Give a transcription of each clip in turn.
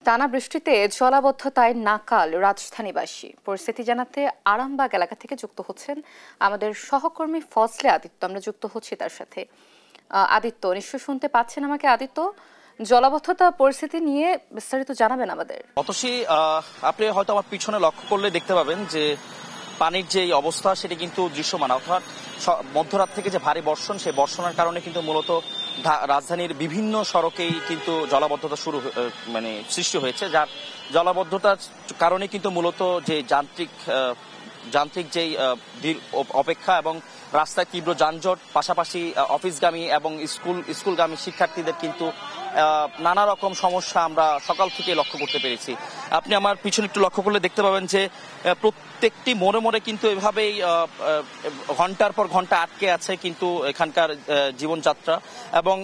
টানা বৃষ্টিতে জলাবদ্ধতায় নাকাল রাজধানীবাসী। পরিস্থিতি জানাতে আরামবাগ এলাকা থেকে যুক্ত হচ্ছেন আমাদের সহকর্মী ফজলে আদিত্য। আমরা যুক্ত হচ্ছি তার সাথে। আদিত্য, নিশ্চয় শুনতে পাচ্ছেন আমাকে? আদিত্য, জলাবদ্ধতা পরিস্থিতি নিয়ে বিস্তারিত জানাবেন আমাদের। অতসী, আপনি হয়তো আমার পিছনে লক্ষ্য করলে দেখতে পাবেন যে পানির যে অবস্থা সেটি কিন্তু দৃশ্যমান। অর্থাৎ মধ্যরাত থেকে যে ভারী বর্ষণ, সেই বর্ষণের কারণে কিন্তু মূলত রাজধানীর বিভিন্ন সড়কেই কিন্তু জলাবদ্ধতা সৃষ্টি হয়েছে। যার জলাবদ্ধতার কারণে কিন্তু মূলত যে যান্ত্রিক যেই অপেক্ষা এবং রাস্তায় তীব্র যানজট, পাশাপাশি অফিসগামী এবং স্কুলগামী শিক্ষার্থীদের কিন্তু নানা রকম সমস্যা আমরা সকাল থেকে লক্ষ্য করতে পেরেছি। আপনি আমার পিছনে একটু লক্ষ্য করলে দেখতে পাবেন যে প্রত্যেকটি মোড়ে মোড়ে কিন্তু এভাবেই ঘন্টার পর ঘন্টা আটকে আছে কিন্তু এখানকার জীবনযাত্রা, এবং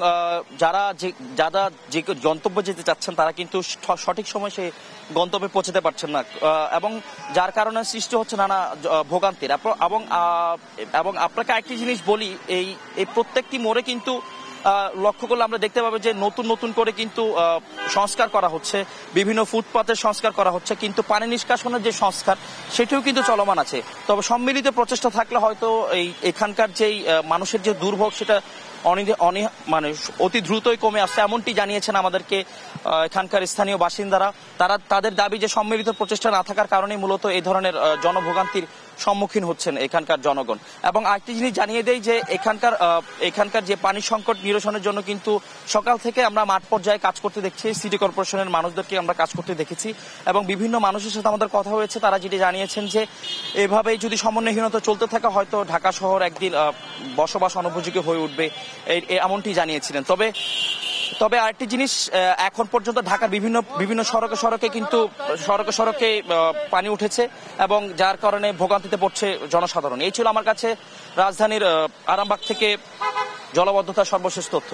যারা যে গন্তব্যে যেতে চাচ্ছেন তারা কিন্তু সঠিক সময় সেই গন্তব্যে পৌঁছতে পারছেন না, এবং যার কারণে সৃষ্টি হচ্ছে নানা ভোগান্তির। এবং আপনাকে একটি জিনিস বলি, এই প্রত্যেকটি মোড়ে কিন্তু লক্ষ্য করলে আমরা দেখতে পাবো যে নতুন নতুন করে কিন্তু সংস্কার করা হচ্ছে, বিভিন্ন ফুটপাতের সংস্কার করা হচ্ছে, কিন্তু পানি নিষ্কাশনের যে সংস্কার সেটিও কিন্তু চলমান আছে। তবে সম্মিলিত প্রচেষ্টা থাকলে হয়তো এখানকার যেই মানুষের যে দুর্ভোগ সেটা অতি দ্রুতই কমে আসছে, এমনটি জানিয়েছেন আমাদেরকে এখানকার স্থানীয় বাসিন্দারা। তাদের দাবি যে সম্মিলিত প্রচেষ্টা না থাকার কারণে মূলত এই ধরনের জনভোগান্তির সম্মুখীন হচ্ছেন এখানকার জনগণ। এবং আরেকটি জিনিস জানিয়ে দেই যে এখানকার যে পানি সংকট নিরসনের জন্য কিন্তু সকাল থেকে আমরা মাঠ পর্যায়ে কাজ করতে দেখছি, সিটি কর্পোরেশনের মানুষদেরকে আমরা কাজ করতে দেখেছি, এবং বিভিন্ন মানুষের সাথে আমাদের কথা হয়েছে। তারা যেটি জানিয়েছেন যে এভাবেই যদি সমন্বয়হীনতা চলতে থাকে হয়তো ঢাকা শহর একদিন বসবাস অনুপযোগী হয়ে উঠবে, এমনটি জানিয়েছিলেন। তবে আরেকটি জিনিস, এখন পর্যন্ত ঢাকার বিভিন্ন সড়কে পানি উঠেছে, এবং যার কারণে ভোগান্তিতে পড়ছে জনসাধারণ। এই ছিল আমার কাছে রাজধানীর আরামবাগ থেকে জলাবদ্ধতার সর্বশেষ তথ্য।